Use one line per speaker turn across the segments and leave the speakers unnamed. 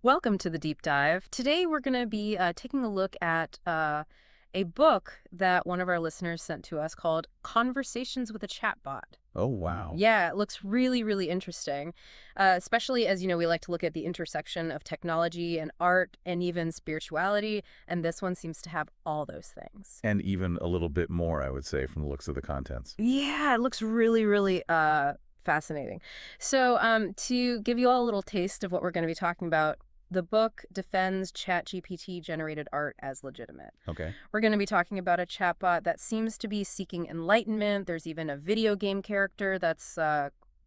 Welcome to the deep dive. Today we're going to be taking a look at a book that one of our listeners sent to us called Conversations with a Chatbot.
Oh, wow.
Yeah, it looks really, really interesting, especially as, we like to look at the intersection of technology and art and even spirituality. And this one seems to have all those things.
And even a little bit more, I would say, from the looks of the contents.
Yeah, it looks really, really fascinating. So, to give you all a little taste of what we're going to be talking about, the book defends ChatGPT generated art as legitimate.
Okay.
We're going to be talking about a chatbot that seems to be seeking enlightenment. There's even a video game character that's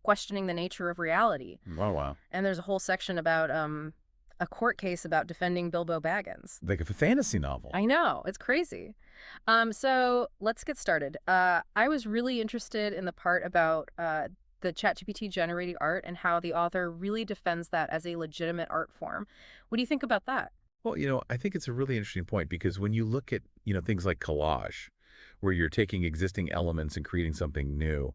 questioning the nature of reality.
Oh, wow.
And there's a whole section about a court case about defending Bilbo Baggins.
Like a fantasy novel.
I know, it's crazy. So let's get started. I was really interested in the part about the ChatGPT generated art and how the author really defends that as a legitimate art form. What do you think about that?
Well, I think it's a really interesting point because when you look at, things like collage, where you're taking existing elements and creating something new,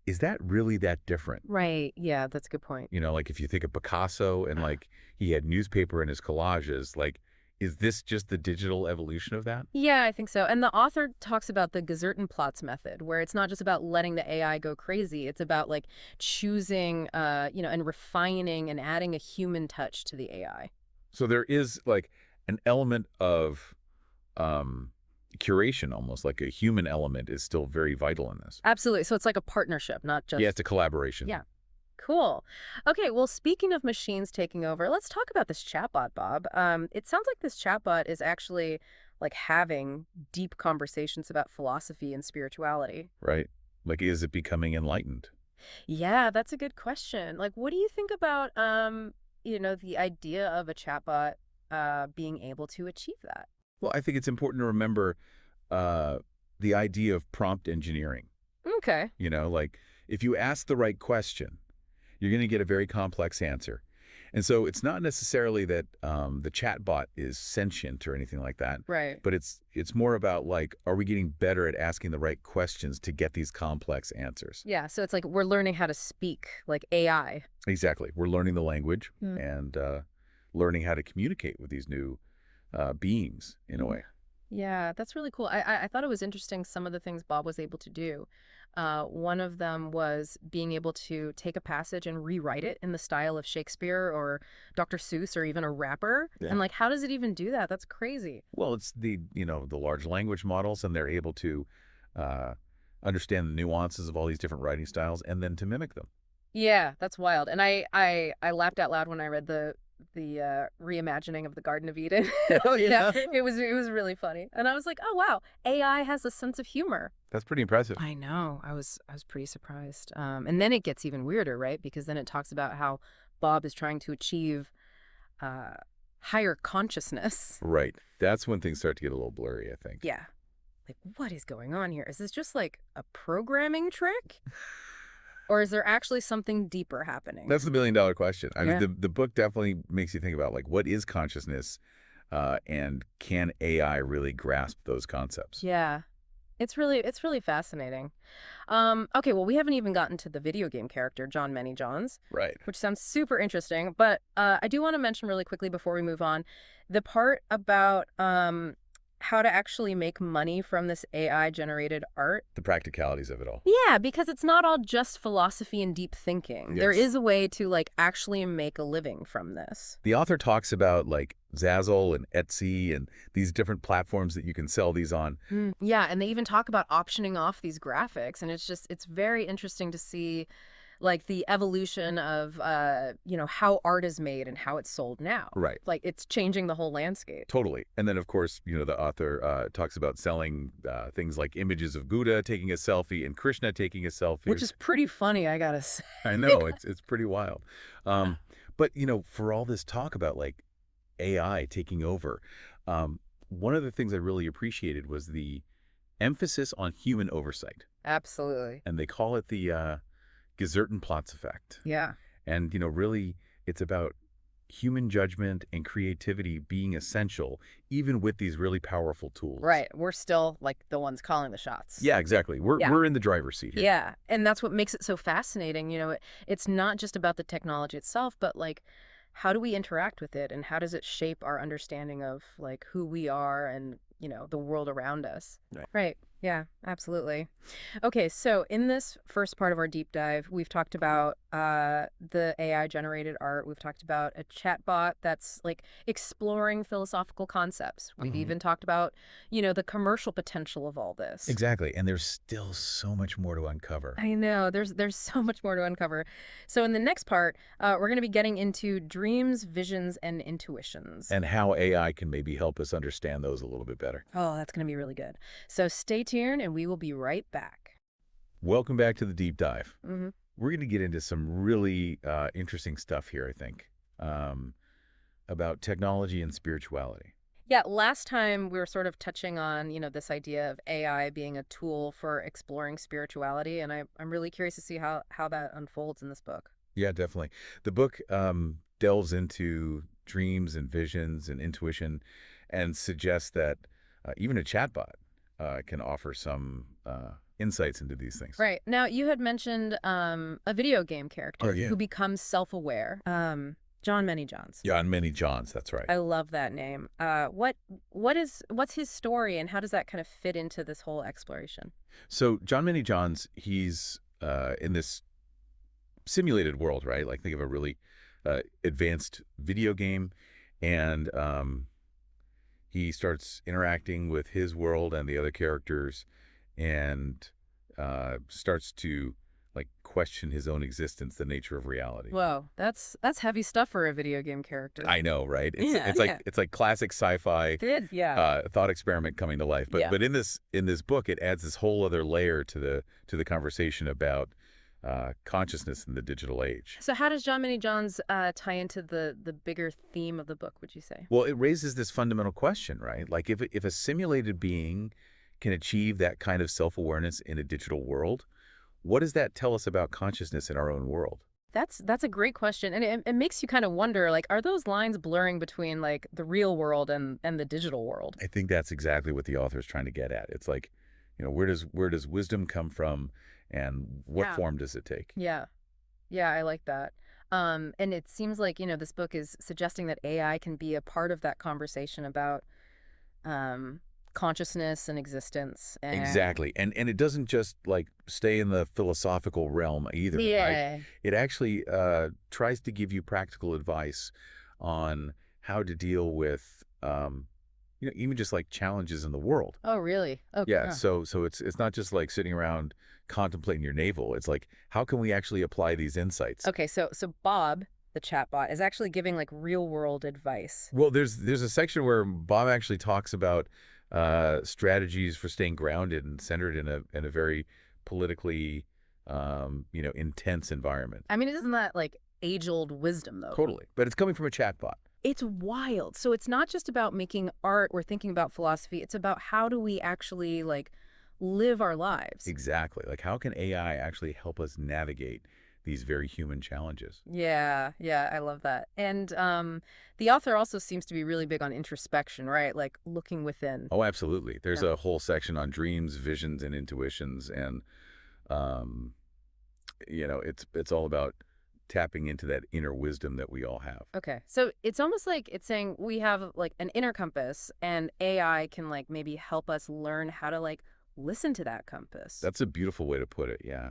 is that really that different?
Right. Yeah, that's a good point.
Like if you think of Picasso and like he had newspaper in his collages, like, is this just the digital evolution of that?
Yeah, I think so. And the author talks about the Plots method, where it's not just about letting the AI go crazy. It's about like choosing, and refining and adding a human touch to the AI.
So there is like an element of curation, almost like a human element is still very vital in this.
Absolutely. So it's like a partnership, not
Yeah,
just.
it's a collaboration.
Yeah. Cool. Okay, well, speaking of machines taking over, let's talk about this chatbot, Bob. It sounds like this chatbot is actually like having deep conversations about philosophy and spirituality.
Right? Like, is it becoming enlightened?
Yeah, that's a good question. Like, what do you think about, the idea of a chatbot being able to achieve that?
Well, I think it's important to remember uh, the idea of prompt engineering.
Okay.
Like if you ask the right question, you're going to get a very complex answer. And so it's not necessarily that the chatbot is sentient or anything like that,
Right.
but it's more about like, are we getting better at asking the right questions to get these complex answers?
Yeah, so it's like we're learning how to speak like AI.
Exactly. We're learning the language
Hmm.
and learning how to communicate with these new beings in a way.
Yeah, that's really cool. I thought it was interesting some of the things Bob was able to do. One of them was being able to take a passage and rewrite it in the style of Shakespeare or Dr. Seuss or even a rapper.
Yeah.
And like, how does it even do that? That's crazy.
Well, it's the large language models, and they're able to uh, understand the nuances of all these different writing styles and then to mimic them.
Yeah, that's wild. And I laughed out loud when I read the reimagining of the Garden of Eden.
Oh,
Yeah,
yeah.
it was really funny. And I was like, oh wow, AI has a sense of humor.
That's pretty impressive.
I know. I was pretty surprised. And then it gets even weirder, right? Because then it talks about how Bob is trying to achieve uh, higher consciousness.
Right. That's when things start to get a little blurry, I think.
Yeah. Like, what is going on here? Is this just like a programming trick? Or is there actually something deeper happening?
That's the million-dollar question. I mean,
Yeah.
the book definitely makes you think about like what is consciousness, and can AI really grasp those concepts?
Yeah. It's really fascinating. Okay, well, we haven't even gotten to the video game character, John Many Johns,
Right.
which sounds super interesting. But I do want to mention really quickly before we move on, the part about how to actually make money from this AI generated art.
The practicalities of it all.
Yeah, because it's not all just philosophy and deep thinking. There
Yes.
is a way to like actually make a living from this.
The author talks about like Zazzle and Etsy and these different platforms that you can sell these on.
Yeah, and they even talk about optioning off these graphics, and it's very interesting to see like the evolution of how art is made and how it's sold now.
Right.
Like it's changing the whole landscape.
Totally. And then, of course, the author talks about selling things like images of Buddha taking a selfie and Krishna taking a selfie.
Which is pretty funny, I gotta say.
I know, it's pretty wild. Um, but, for all this talk about like AI taking over, one of the things I really appreciated was the emphasis on human oversight.
Absolutely.
And they call it the Plots effect.
Yeah.
And, really, it's about human judgment and creativity being essential, even with these really powerful tools.
Right. We're still like the ones calling the shots.
Yeah, exactly. We're
Yeah.
we're in the driver's seat here.
Yeah. And that's what makes it so fascinating. It's not just about the technology itself, but like how do we interact with it, and how does it shape our understanding of like who we are and, the world around us?
Right.
Right. Yeah, absolutely. Okay, so in this first part of our deep dive, we've talked about the AI generated art. We've talked about a chatbot that's like exploring philosophical concepts. We've
Hmm.
even talked about, the commercial potential of all this.
Exactly. And there's still so much more to uncover.
I know there's so much more to uncover. So in the next part, we're going to be getting into dreams, visions, and intuitions.
And how AI can maybe help us understand those a little bit better.
Oh, that's going to be really good. So stay tuned, and we will be right back.
Welcome back to the deep dive.
Hmm.
We're going to get into some really interesting stuff here, I think, um, about technology and spirituality.
Yeah, last time we were sort of touching on, this idea of AI being a tool for exploring spirituality, and I'm really curious to see how that unfolds in this book.
Yeah, definitely. The book delves into dreams and visions and intuition and suggests that even a chatbot can offer some insights into these things.
Right. Now, you had mentioned a video game
Oh,
character
yeah.
who becomes self-aware. John Many Johns.
Yeah, on many Johns, that's right.
I love that name. What's his story, and how does that kind of fit into this whole exploration?
So John Many Johns, he's in this simulated world, right? Like think of a really advanced video game, and he starts interacting with his world and the other characters, and starts to like question his own existence, the nature of reality.
Whoa, that's heavy stuff for a video game character.
I know, right? It's
Yeah,
it's like
yeah.
it's like classic sci-fi
Did yeah.
thought experiment coming to life. But
Yeah.
but in this book, it adds this whole other layer to the conversation about consciousness in the digital age.
So how does John Many Johns tie into the bigger theme of the book, would you say?
Well, it raises this fundamental question, right? Like if a simulated being can achieve that kind of self-awareness in a digital world, what does that tell us about consciousness in our own world?
That's a great question, and it makes you kind of wonder, like, are those lines blurring between like the real world and the digital world?
I think that's exactly what the author is trying to get at. It's like, where does wisdom come from, and what
Yeah.
form does it take?
Yeah, yeah, I like that. And it seems like this book is suggesting that AI can be a part of that conversation about um, consciousness and existence, and
Exactly. And it doesn't just like stay in the philosophical realm either, right?
yeah.
It actually tries to give you practical advice on how to deal with even just like challenges in the world.
Oh, really? Oh,
Yeah,
yeah.
so it's not just like sitting around contemplating your navel. It's like how can we actually apply these insights?
Okay, so Bob, the chatbot, is actually giving like real world advice.
Well, there's a section where Bob actually talks about strategies for staying grounded and centered in a very politically intense environment.
I mean, isn't that like age old wisdom though?
Totally. But it's coming from a chatbot.
It's wild. So it's not just about making art or thinking about philosophy. It's about how do we actually like live our lives.
Exactly. Like how can AI actually help us navigate these very human challenges?
Yeah, yeah, I love that. And the author also seems to be really big on introspection, right? Like looking within.
Oh, absolutely. There's
Yeah.
a whole section on dreams, visions, and intuitions, and um, it's all about tapping into that inner wisdom that we all have.
Okay. So it's almost like it's saying we have like an inner compass and AI can like maybe help us learn how to like listen to that compass.
That's a beautiful way to put it. Yeah.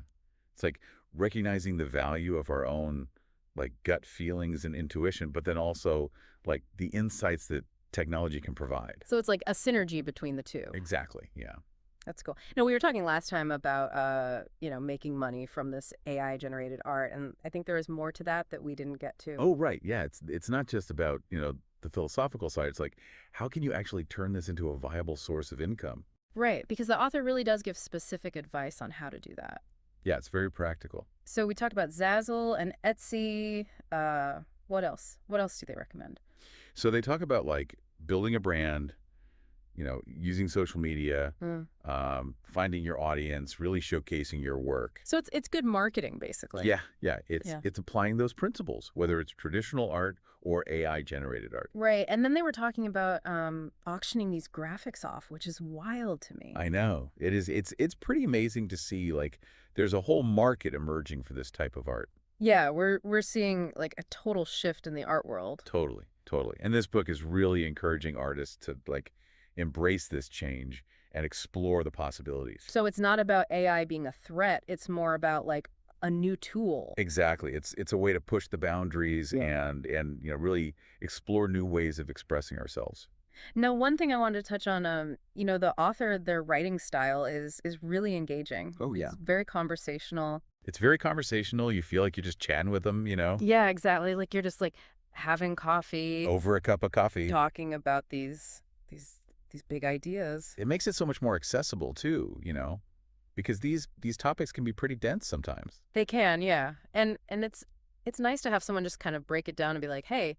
It's like recognizing the value of our own like gut feelings and intuition, but then also like the insights that technology can provide.
So it's like a synergy between the two.
Exactly. Yeah.
That's cool. No, we were talking last time about making money from this AI generated art, and I think there is more to that we didn't get to.
Oh, right. Yeah. It's not just about, the philosophical side. It's like, how can you actually turn this into a viable source of income?
Right, because the author really does give specific advice on how to do that.
Yeah, it's very practical.
So we talked about Zazzle and Etsy. What else? What else do they recommend?
So they talk about like building a brand, using social media,
Mm.
finding your audience, really showcasing your work.
So it's good marketing, basically.
Yeah, yeah. It's
Yeah.
it's applying those principles, whether it's traditional art or AI generated art.
Right, and then they were talking about auctioning these graphics off, which is wild to me.
I know. It is it's pretty amazing to see like there's a whole market emerging for this type of art.
Yeah, we're seeing like a total shift in the art world.
Totally, totally. And this book is really encouraging artists to like embrace this change and explore the possibilities.
So it's not about AI being a threat, it's more about like a new tool.
Exactly. It's a way to push the boundaries
Yeah.
and really explore new ways of expressing ourselves.
Now, one thing I wanted to touch on, the author, their writing style is really engaging.
Oh
It's
yeah.
very conversational.
It's very conversational. You feel like you're just chatting with them,
Yeah, exactly. Like you're just like having coffee,
over a cup of coffee.
talking about these these big ideas.
It makes it so much more accessible too, because these topics can be pretty dense sometimes.
They can, yeah. And it's nice to have someone just kind of break it down and be like, "Hey,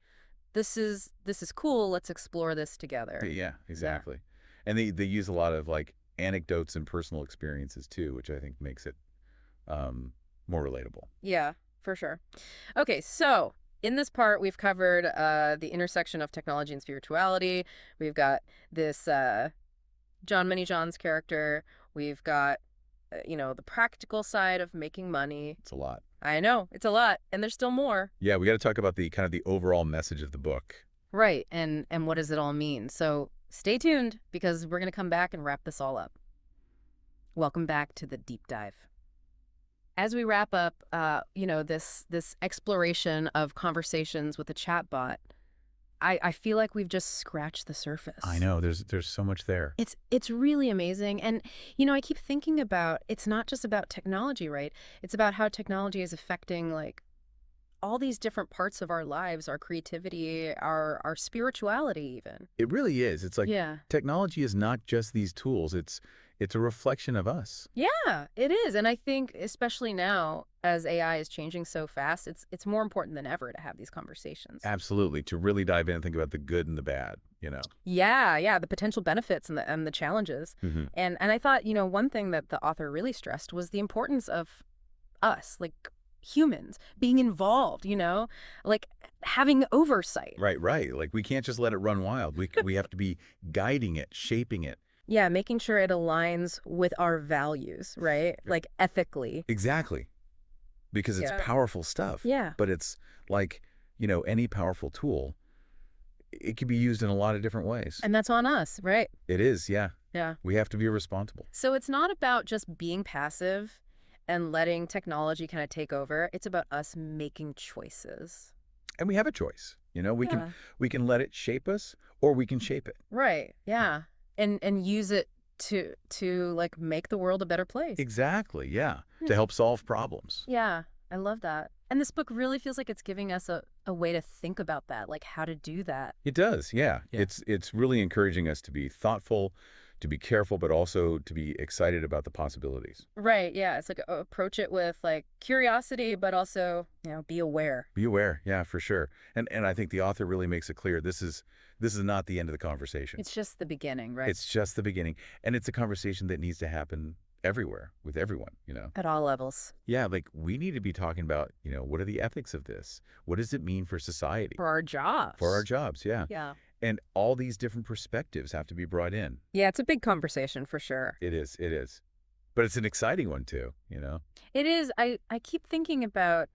this is cool. Let's explore this together."
Yeah,
Yeah.
exactly. And they use a lot of like anecdotes and personal experiences too, which I think makes it um, more relatable.
Yeah, for sure. Okay, so in this part, we've covered the intersection of technology and spirituality. We've got this John Many John's character. We've got, the practical side of making money.
It's a lot.
I know, it's a lot, and there's still more.
Yeah, we got to talk about the kind of the overall message of the book.
Right, and what does it all mean? So stay tuned because we're going to come back and wrap this all up. Welcome back to the deep dive. As we wrap up, this exploration of conversations with a chatbot, I feel like we've just scratched the
I
surface.
know there's so much there.
It's really amazing. And I keep thinking about it's not just about technology, right? It's about how technology is affecting like all these different parts of our lives, our creativity, our spirituality even.
It really is. It's like
Yeah.
technology is not just these tools. It's a reflection of us.
Yeah, it is. And I think especially now as AI is changing so fast, it's more important than ever to have these conversations.
Absolutely. To really dive in and think about the good and the bad.
Yeah, yeah, the potential benefits and the challenges.
Hmm.
And I thought, one thing that the author really stressed was the importance of us, like humans, being involved, like having oversight.
Right, right. Like we can't just let it run wild. We have to be guiding it, shaping it.
Yeah, making sure it aligns with our values, right? Like ethically.
Exactly. Because it's
Yeah.
powerful stuff.
Yeah.
But it's like, any powerful tool, it can be used in a lot of different ways.
And that's on us, right?
It is, yeah.
Yeah.
We have to be responsible.
So it's not about just being passive and letting technology kind of take over. It's about us making choices.
And we have a choice. We can
Yeah.
we can let it shape us or we can shape it.
Right. Yeah. And use it to like make the world a better place.
Exactly, yeah.
Hmm.
To help solve problems.
Yeah. I love that. And this book really feels like it's giving us a way to think about that, like how to do that.
It does, yeah.
Yeah.
It's really encouraging us to be thoughtful, to be careful, but also to be excited about the possibilities.
Right. Yeah. It's like approach it with like curiosity, but also, be aware.
Be aware, yeah, for sure. And I think the author really makes it clear this is not the end of the conversation.
It's just the beginning, right?
It's just the beginning. And it's a conversation that needs to happen everywhere with everyone.
At all levels.
Yeah, like we need to be talking about, what are the ethics of this? What does it mean for society?
For our jobs.
For our jobs, yeah.
Yeah.
And all these different perspectives have to be brought in.
Yeah, it's a big conversation for sure.
It is, it is. But it's an exciting one too.
It is. I keep thinking about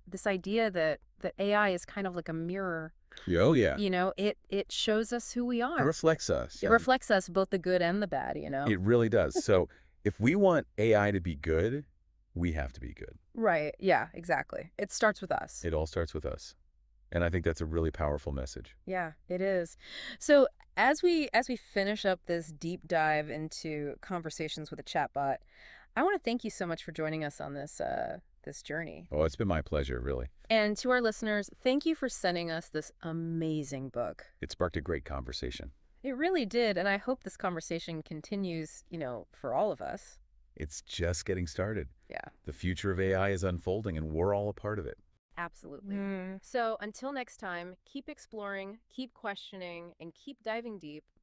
this idea that AI is kind of like a mirror.
Oh yeah.
It shows us who we
It
are.
reflects us.
It reflects us, both the good and the bad.
It really does. So if we want AI to be good, we have to be good.
Right. Yeah, exactly. It starts with us.
It all starts with us. And I think that's a really powerful message.
Yeah, it is. So as we finish up this deep dive into conversations with a chatbot, I want to thank you so much for joining us on this journey.
Oh, it's been my pleasure, really.
And to our listeners, thank you for sending us this amazing book.
It sparked a great conversation.
It really did, and I hope this conversation continues, for all of us.
It's just getting started.
Yeah,
The future of AI is unfolding, and we're all a part of it.
absolutely. So until next time, keep exploring, keep questioning, and keep diving deep.